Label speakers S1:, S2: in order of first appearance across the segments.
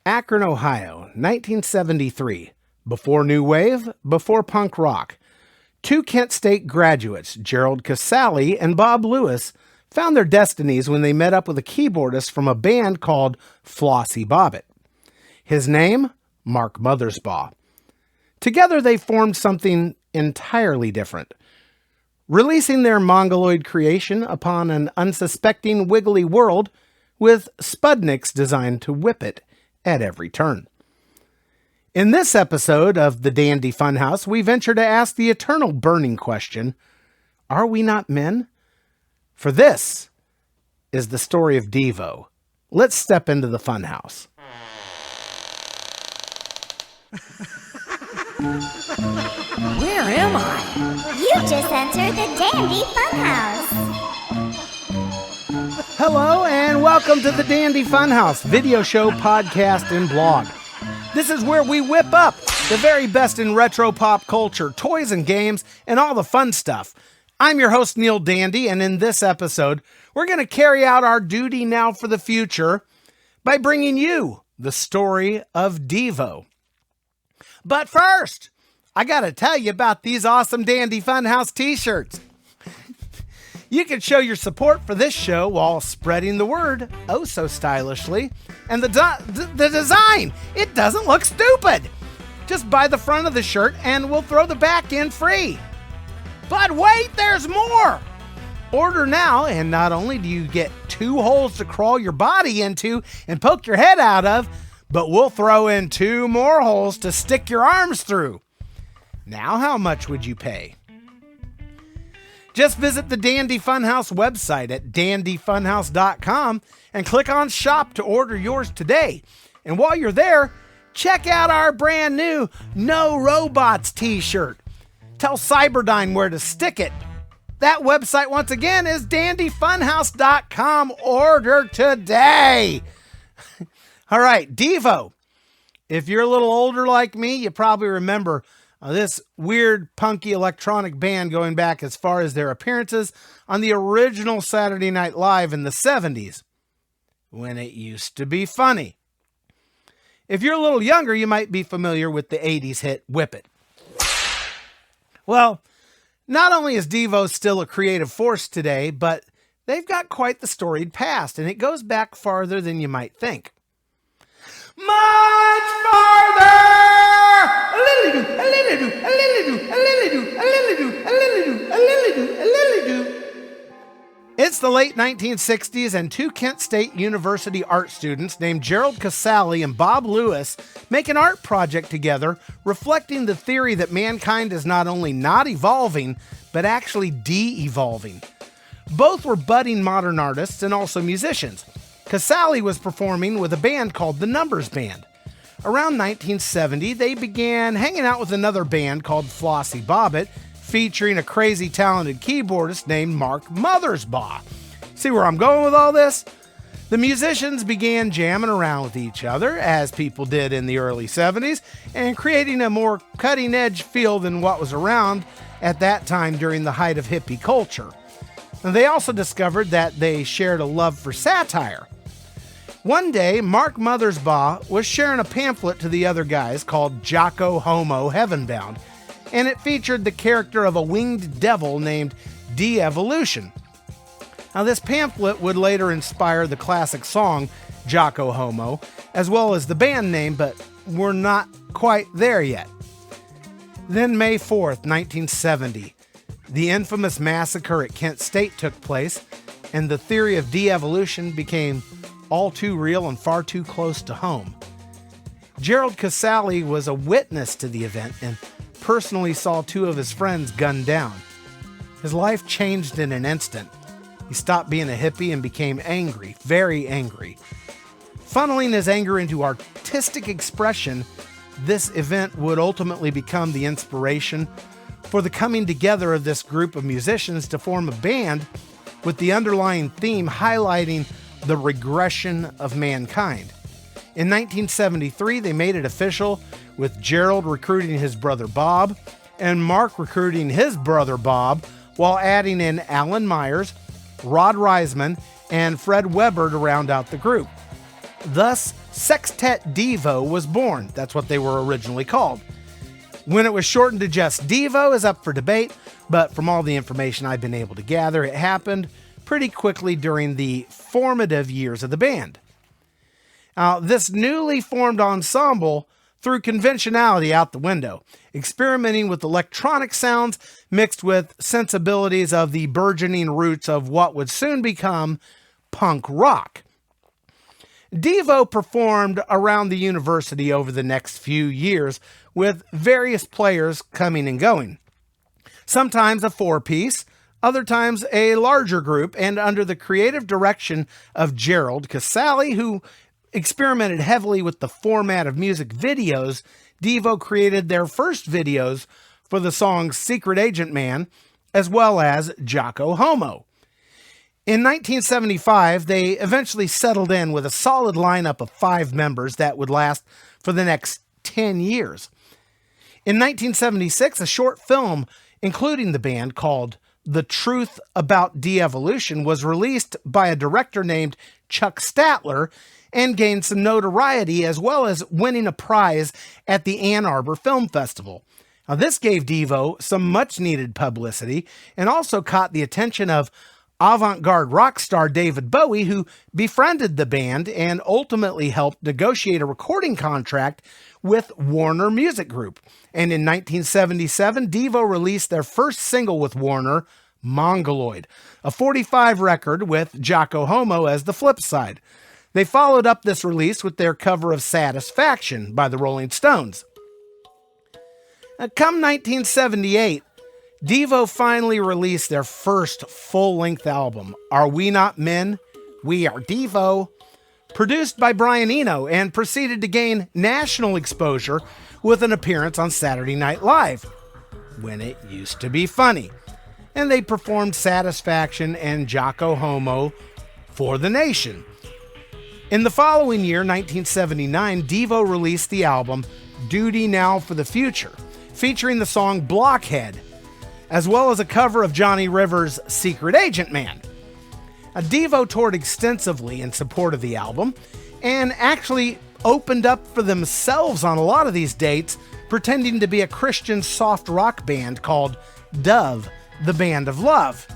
S1: Akron, Ohio, 1973. Before New Wave, before punk rock. Two Kent State graduates, Gerald Casale and Bob Lewis, found their destinies when they met up with a keyboardist from a band called Flossie Bobbit. His name? Mark Mothersbaugh. Together they formed something entirely different, releasing their mongoloid creation upon an unsuspecting wiggly world with spudniks designed to whip it at every turn. In this episode of the Dandy Funhouse, we venture to ask the eternal burning question, are we not men? For this is the story of DEVO. Let's step into the funhouse.
S2: Where am I?
S3: You just entered the Dandy Funhouse.
S1: Hello and welcome to the Dandy Funhouse, video show, podcast, and blog. This is where we whip up the very best in retro pop culture, toys and games, and all the fun stuff. I'm your host, Neil Dandy, and in this episode, we're going to carry out our duty now for the future by bringing you the story of DEVO. But first, I got to tell you about these awesome Dandy Funhouse t-shirts. You can show your support for this show while spreading the word oh so stylishly. And the design, it doesn't look stupid. Just buy the front of the shirt and we'll throw the back in free. But wait, there's more. Order now and not only do you get 2 holes to crawl your body into and poke your head out of, but we'll throw in 2 more holes to stick your arms through. Now how much would you pay? Just visit the Dandy Funhouse website at dandyfunhouse.com and click on Shop to order yours today. And while you're there, check out our brand new No Robots t-shirt. Tell Cyberdyne where to stick it. That website, once again, is dandyfunhouse.com. Order today. All right, DEVO. If you're a little older like me, you probably remember this weird, punky electronic band going back as far as their appearances on the original Saturday Night Live in the 70s, when it used to be funny. If you're a little younger, you might be familiar with the 80s hit Whip It. Well, not only is DEVO still a creative force today, but they've got quite the storied past, and it goes back farther than you might think. Much farther! It's the late 1960s, and 2 Kent State University art students named Gerald Casale and Bob Lewis make an art project together reflecting the theory that mankind is not only not evolving, but actually de-evolving. Both were budding modern artists and also musicians. Casale was performing with a band called the Numbers Band. Around 1970, they began hanging out with another band called Flossie Bobbit, featuring a crazy talented keyboardist named Mark Mothersbaugh. See where I'm going with all this? The musicians began jamming around with each other, as people did in the early 70s, and creating a more cutting-edge feel than what was around at that time during the height of hippie culture. And they also discovered that they shared a love for satire. One day, Mark Mothersbaugh was sharing a pamphlet to the other guys called Jocko Homo Heavenbound, and it featured the character of a winged devil named De-Evolution. Now, this pamphlet would later inspire the classic song Jocko Homo, as well as the band name, but we're not quite there yet. Then May 4th, 1970, the infamous massacre at Kent State took place, and the theory of de-evolution became all too real and far too close to home. Gerald Casale was a witness to the event and personally saw 2 of his friends gunned down. His life changed in an instant. He stopped being a hippie and became angry, very angry. Funneling his anger into artistic expression, this event would ultimately become the inspiration for the coming together of this group of musicians to form a band with the underlying theme highlighting the regression of mankind. In 1973, they made it official, with Gerald recruiting his brother Bob and Mark recruiting his brother Bob, while adding in Alan Myers, Rod Reisman, and Fred Weber to round out the group. Thus, Sextet DEVO was born. That's what they were originally called. When it was shortened to just DEVO is up for debate, but from all the information I've been able to gather, it happened pretty quickly during the formative years of the band. Now, this newly formed ensemble threw conventionality out the window, experimenting with electronic sounds mixed with sensibilities of the burgeoning roots of what would soon become punk rock. DEVO performed around the university over the next few years with various players coming and going. Sometimes a four-piece, other times a larger group, and under the creative direction of Gerald Casale, who experimented heavily with the format of music videos. DEVO created their first videos for the songs Secret Agent Man, as well as Jocko Homo. In 1975, they eventually settled in with a solid lineup of 5 members that would last for the next 10 years. In 1976, a short film including the band called The Truth About De-Evolution was released by a director named Chuck Statler and gained some notoriety, as well as winning a prize at the Ann Arbor Film Festival. Now, this gave DEVO some much-needed publicity and also caught the attention of avant-garde rock star David Bowie, who befriended the band and ultimately helped negotiate a recording contract with Warner Music Group. And in 1977, DEVO released their first single with Warner, Mongoloid, a 45 record with Jocko Homo as the flip side. They followed up this release with their cover of Satisfaction by the Rolling Stones. Come 1978, DEVO finally released their first full-length album, Are We Not Men? We Are DEVO, produced by Brian Eno, and proceeded to gain national exposure with an appearance on Saturday Night Live, when it used to be funny. And they performed Satisfaction and Jocko Homo for the nation. In the following year, 1979, DEVO released the album Duty Now for the Future, featuring the song Blockhead, as well as a cover of Johnny Rivers' Secret Agent Man. DEVO toured extensively in support of the album, and actually opened up for themselves on a lot of these dates, pretending to be a Christian soft rock band called Dove, the Band of Love.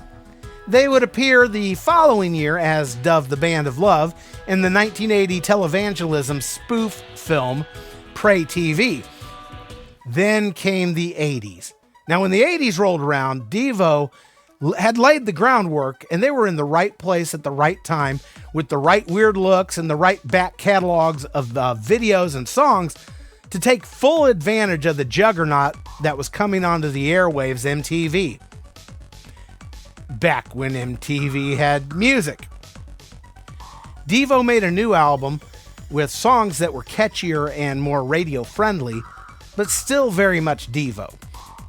S1: They would appear the following year as Dove, the Band of Love in the 1980 televangelism spoof film Pray TV. Then came the 80s. Now, when the 80s rolled around, DEVO had laid the groundwork, and they were in the right place at the right time with the right weird looks and the right back catalogs of videos and songs to take full advantage of the juggernaut that was coming onto the airwaves, MTV. Back when MTV had music. DEVO made a new album with songs that were catchier and more radio friendly, but still very much DEVO.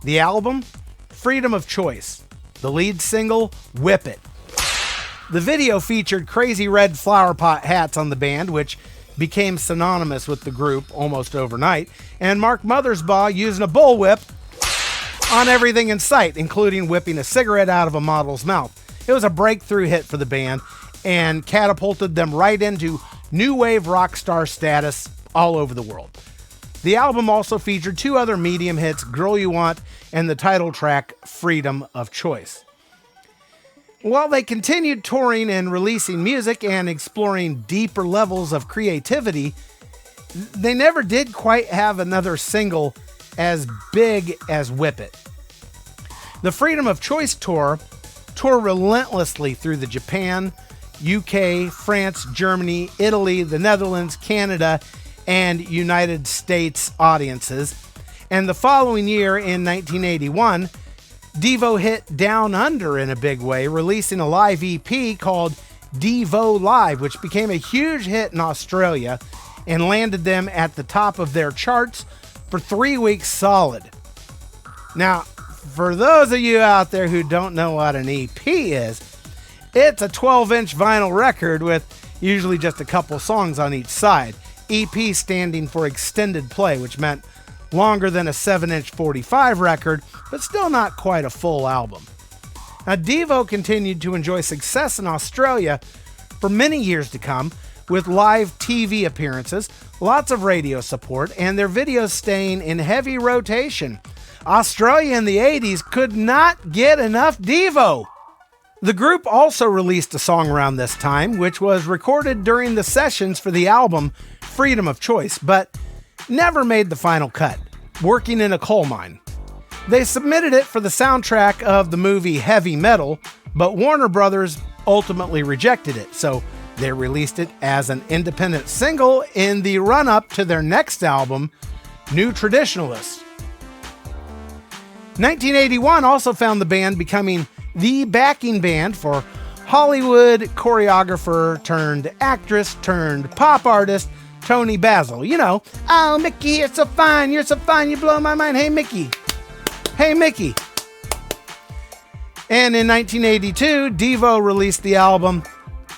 S1: The album, Freedom of Choice. The lead single, Whip It. The video featured crazy red flower pot hats on the band, which became synonymous with the group almost overnight, and Mark Mothersbaugh using a bullwhip on everything in sight, including whipping a cigarette out of a model's mouth. It was a breakthrough hit for the band and catapulted them right into new wave rock star status all over the world. The album also featured 2 other medium hits, Girl You Want and the title track, Freedom of Choice. While they continued touring and releasing music and exploring deeper levels of creativity, they never did quite have another single as big as Whip It. The Freedom of Choice tour relentlessly through the Japan, UK, France, Germany, Italy, the Netherlands, Canada, and United States audiences. And the following year, in 1981, DEVO hit Down Under in a big way, releasing a live EP called DEVO Live, which became a huge hit in Australia and landed them at the top of their charts for 3 weeks solid. Now, for those of you out there who don't know what an EP is, it's a 12-inch vinyl record with usually just a couple songs on each side. EP standing for extended play, which meant longer than a 7-inch 45 record, but still not quite a full album. Now, DEVO continued to enjoy success in Australia for many years to come, with live TV appearances, lots of radio support, and their videos staying in heavy rotation. Australia in the 80s could not get enough DEVO. The group also released a song around this time, which was recorded during the sessions for the album Freedom of Choice, but never made the final cut, Working in a Coal Mine. They submitted it for the soundtrack of the movie Heavy Metal, but Warner Brothers ultimately rejected it, so they released it as an independent single in the run-up to their next album, New Traditionalists. 1981 also found the band becoming the backing band for Hollywood choreographer turned actress turned pop artist Toni Basil. You know, oh, Mickey, you're so fine, you blow my mind. Hey, Mickey. Hey, Mickey. And in 1982, DEVO released the album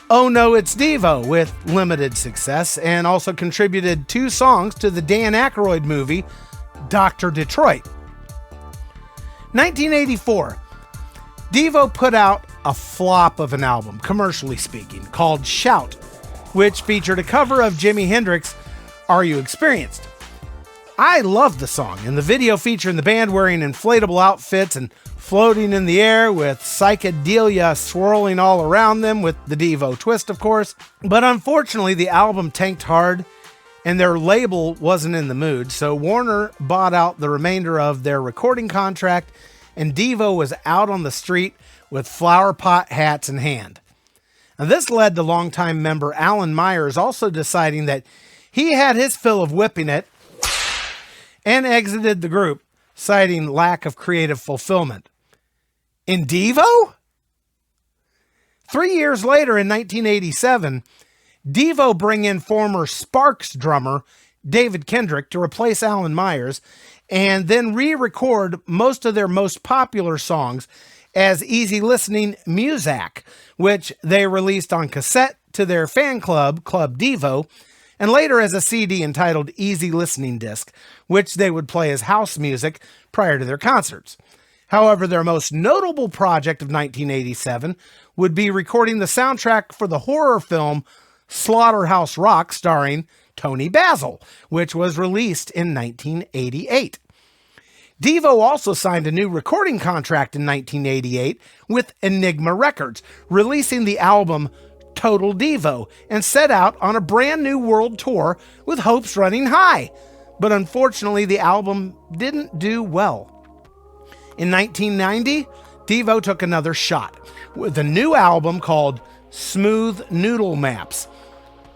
S1: Oh No, It's DEVO with limited success, and also contributed 2 songs to the Dan Aykroyd movie Dr. Detroit. 1984, DEVO put out a flop of an album, commercially speaking, called Shout, which featured a cover of Jimi Hendrix' Are You Experienced? I love the song, and the video featuring the band wearing inflatable outfits and floating in the air with psychedelia swirling all around them with the DEVO twist, of course. But unfortunately, the album tanked hard and their label wasn't in the mood, so Warner bought out the remainder of their recording contract and DEVO was out on the street with flower pot hats in hand. Now, this led to longtime member Alan Myers also deciding that he had his fill of whipping it and exited the group, citing lack of creative fulfillment. In DEVO? 3 years later, in 1987, DEVO bring in former Sparks drummer David Kendrick to replace Alan Myers, and then re-record most of their most popular songs as easy listening Muzak, which they released on cassette to their fan club, Club DEVO, and later as a CD entitled Easy Listening Disc, which they would play as house music prior to their concerts. However, their most notable project of 1987 would be recording the soundtrack for the horror film Slaughterhouse Rock starring Toni Basil, which was released in 1988. DEVO also signed a new recording contract in 1988 with Enigma Records, releasing the album Total DEVO, and set out on a brand new world tour with hopes running high. But unfortunately, the album didn't do well. In 1990, DEVO took another shot with a new album called Smooth Noodle Maps.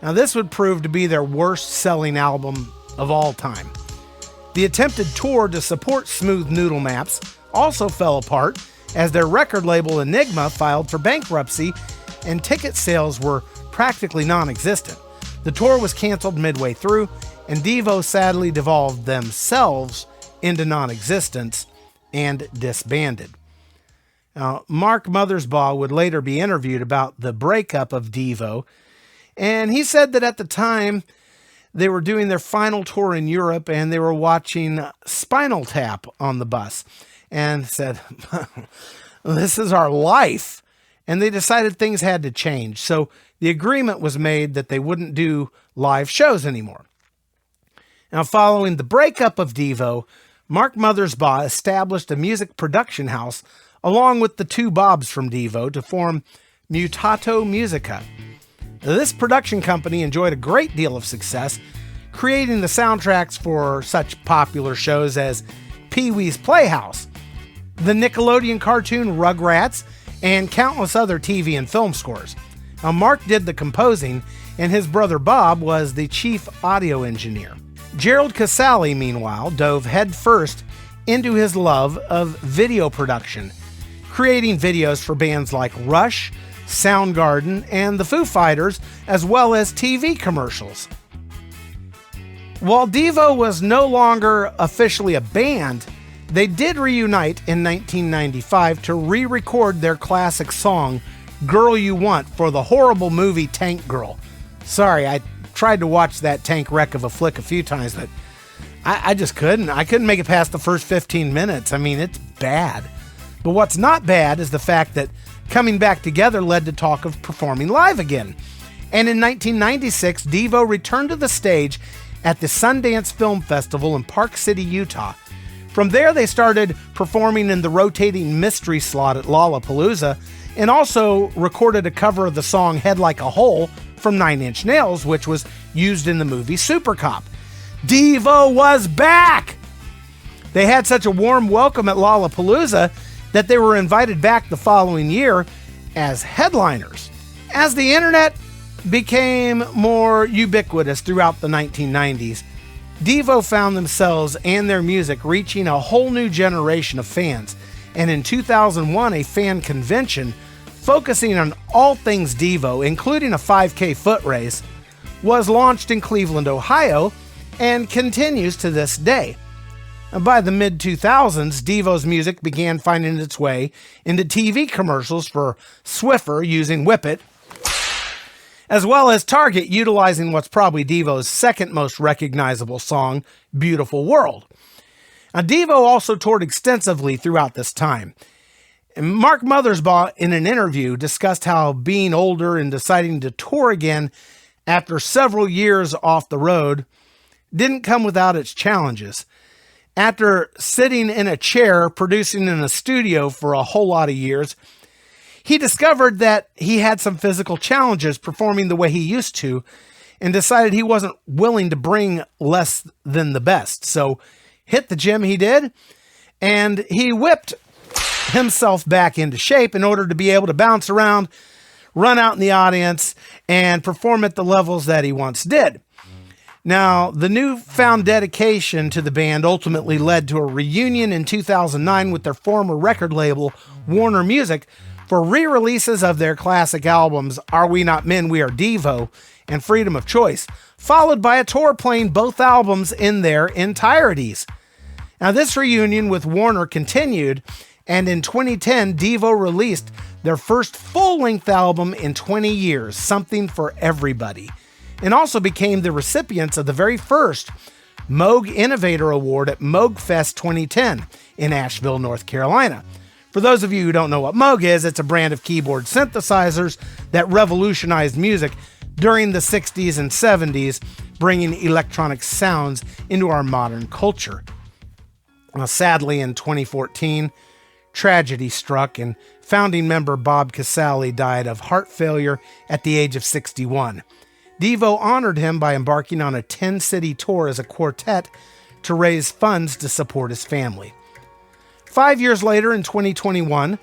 S1: Now, this would prove to be their worst-selling album of all time. The attempted tour to support Smooth Noodle Maps also fell apart as their record label Enigma filed for bankruptcy and ticket sales were practically non-existent. The tour was canceled midway through, and DEVO sadly devolved themselves into non-existence and disbanded. Now, Mark Mothersbaugh would later be interviewed about the breakup of DEVO, and he said that at the time they were doing their final tour in Europe and they were watching Spinal Tap on the bus and said, this is our life. And they decided things had to change. So the agreement was made that they wouldn't do live shows anymore. Now, following the breakup of DEVO, Mark Mothersbaugh established a music production house along with the 2 Bobs from DEVO to form Mutato Musica. This production company enjoyed a great deal of success, creating the soundtracks for such popular shows as Pee-wee's Playhouse, the Nickelodeon cartoon Rugrats, and countless other TV and film scores. Now, Mark did the composing, and his brother Bob was the chief audio engineer. Gerald Casale, meanwhile, dove headfirst into his love of video production, creating videos for bands like Rush, Soundgarden, and the Foo Fighters, as well as TV commercials. While DEVO was no longer officially a band, they did reunite in 1995 to re-record their classic song, Girl You Want, for the horrible movie Tank Girl. Sorry, I tried to watch that tank wreck of a flick a few times, but I just couldn't. I couldn't make it past the first 15 minutes. I mean, it's bad. But what's not bad is the fact that coming back together led to talk of performing live again. And in 1996, DEVO returned to the stage at the Sundance Film Festival in Park City, Utah. From there, they started performing in the rotating mystery slot at Lollapalooza and also recorded a cover of the song Head Like a Hole from Nine Inch Nails, which was used in the movie Super Cop. DEVO was back! They had such a warm welcome at Lollapalooza that they were invited back the following year as headliners. As the internet became more ubiquitous throughout the 1990s, DEVO found themselves and their music reaching a whole new generation of fans. And in 2001, a fan convention focusing on all things DEVO, including a 5K foot race, was launched in Cleveland, Ohio, and continues to this day. And by the mid-2000s, DEVO's music began finding its way into TV commercials for Swiffer using Whippet, as well as Target utilizing what's probably DEVO's second most recognizable song, Beautiful World. Now, DEVO also toured extensively throughout this time. And Mark Mothersbaugh, in an interview, discussed how being older and deciding to tour again after several years off the road didn't come without its challenges. After sitting in a chair producing in a studio for a whole lot of years, he discovered that he had some physical challenges performing the way he used to and decided he wasn't willing to bring less than the best. So hit the gym he did, and he whipped himself back into shape in order to be able to bounce around, run out in the audience, and perform at the levels that he once did. Now, the newfound dedication to the band ultimately led to a reunion in 2009 with their former record label, Warner Music, for re-releases of their classic albums, Are We Not Men, We Are DEVO, and Freedom of Choice, followed by a tour playing both albums in their entireties. Now, this reunion with Warner continued, and in 2010, DEVO released their first full-length album in 20 years, Something for Everybody, and also became the recipients of the very first Moog Innovator Award at Moog Fest 2010 in Asheville, North Carolina. For those of you who don't know what Moog is, it's a brand of keyboard synthesizers that revolutionized music during the 60s and 70s, bringing electronic sounds into our modern culture. Now, sadly, in 2014, tragedy struck and founding member Bob Casale died of heart failure at the age of 61. DEVO honored him by embarking on a 10-city tour as a quartet to raise funds to support his family. 5 years later, in 2021,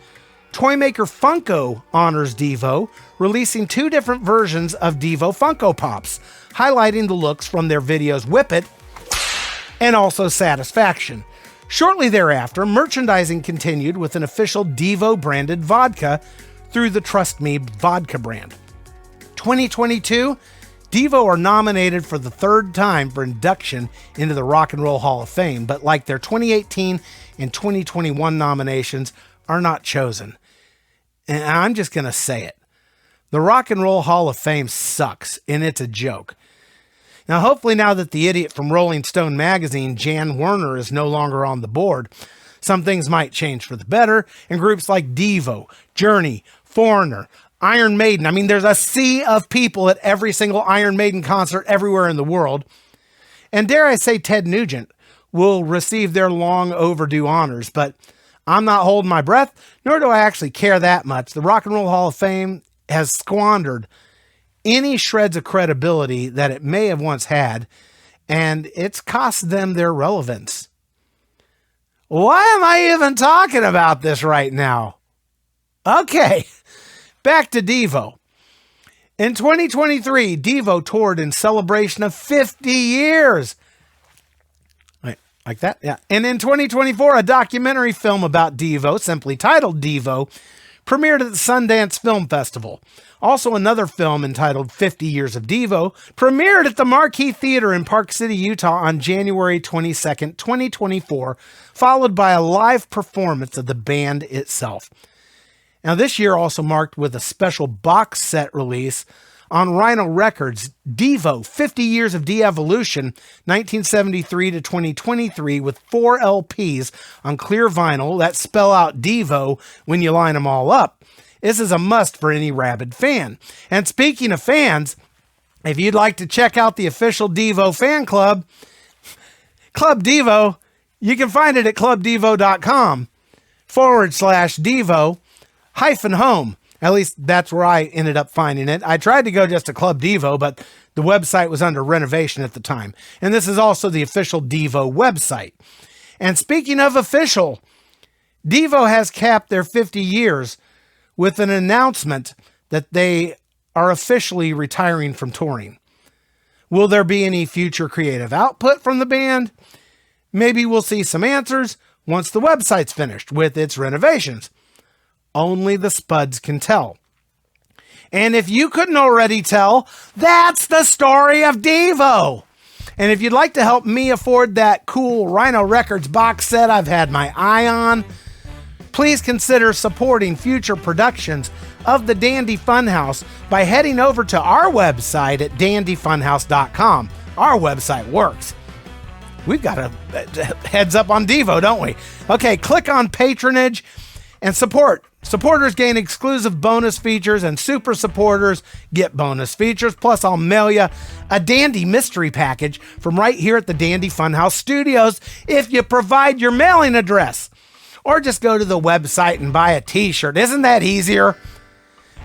S1: toymaker Funko honors DEVO, releasing two different versions of DEVO Funko Pops, highlighting the looks from their videos Whippet and also Satisfaction. Shortly thereafter, merchandising continued with an official DEVO branded vodka through the Trust Me vodka brand. 2022, DEVO are nominated for the third time for induction into the Rock and Roll Hall of Fame, but like their 2018 and 2021 nominations, are not chosen. And I'm just going to say it. The Rock and Roll Hall of Fame sucks, and it's a joke. Now, hopefully now that the idiot from Rolling Stone magazine, Jan Werner, is no longer on the board, some things might change for the better, and groups like DEVO, Journey, Foreigner, Iron Maiden. I mean, there's a sea of people at every single Iron Maiden concert everywhere in the world. And dare I say Ted Nugent will receive their long overdue honors, but I'm not holding my breath, nor do I actually care that much. The Rock and Roll Hall of Fame has squandered any shreds of credibility that it may have once had, and it's cost them their relevance. Why am I even talking about this right now? Okay. Back to DEVO. In 2023, DEVO toured in celebration of 50 years. Wait, like that? Yeah. And in 2024, a documentary film about DEVO, simply titled DEVO, premiered at the Sundance Film Festival. Also, another film entitled 50 Years of DEVO premiered at the Marquee Theater in Park City, Utah on January 22nd, 2024, followed by a live performance of the band itself. Now, this year also marked with a special box set release on Rhino Records, DEVO, 50 Years of De-Evolution, 1973 to 2023, with 4 LPs on clear vinyl that spell out DEVO when you line them all up. This is a must for any rabid fan. And speaking of fans, If you'd like to check out the official DEVO fan club, Club DEVO, you can find it at clubdevo.com/DEVO-home. At least that's where I ended up finding it. I tried to go just to Club DEVO, but the website was under renovation at the time. And this is also the official DEVO website. And speaking of official, DEVO has capped their 50 years with an announcement that they are officially retiring from touring. Will there be any future creative output from the band? Maybe we'll see some answers once the website's finished with its renovations. Only the Spuds can tell. And if you couldn't already tell, that's the story of DEVO. And if you'd like to help me afford that cool Rhino Records box set I've had my eye on, please consider supporting future productions of the Dandy Funhouse by heading over to our website at dandyfunhouse.com. Our website works. We've got a heads up on DEVO, don't we? Okay, click on patronage and support. Supporters gain exclusive bonus features, and super supporters get bonus features. Plus, I'll mail you a Dandy mystery package from right here at the Dandy Funhouse Studios if you provide your mailing address. Or just go to the website and buy a t-shirt. Isn't that easier?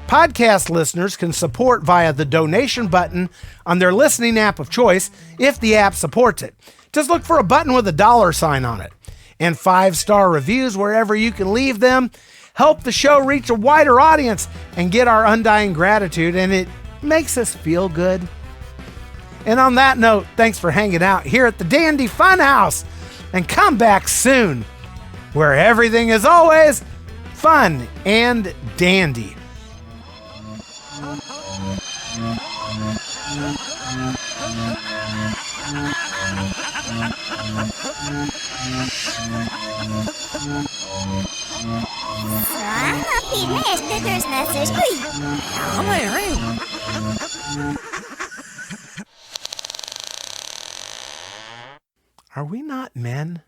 S1: Podcast listeners can support via the donation button on their listening app of choice if the app supports it. Just look for a button with a $sign on it. And 5-star reviews wherever you can leave them help the show reach a wider audience and get our undying gratitude, and it makes us feel good. And on that note, thanks for hanging out here at the Dandy Funhouse, and come back soon, where everything is always fun and dandy. Are we not men?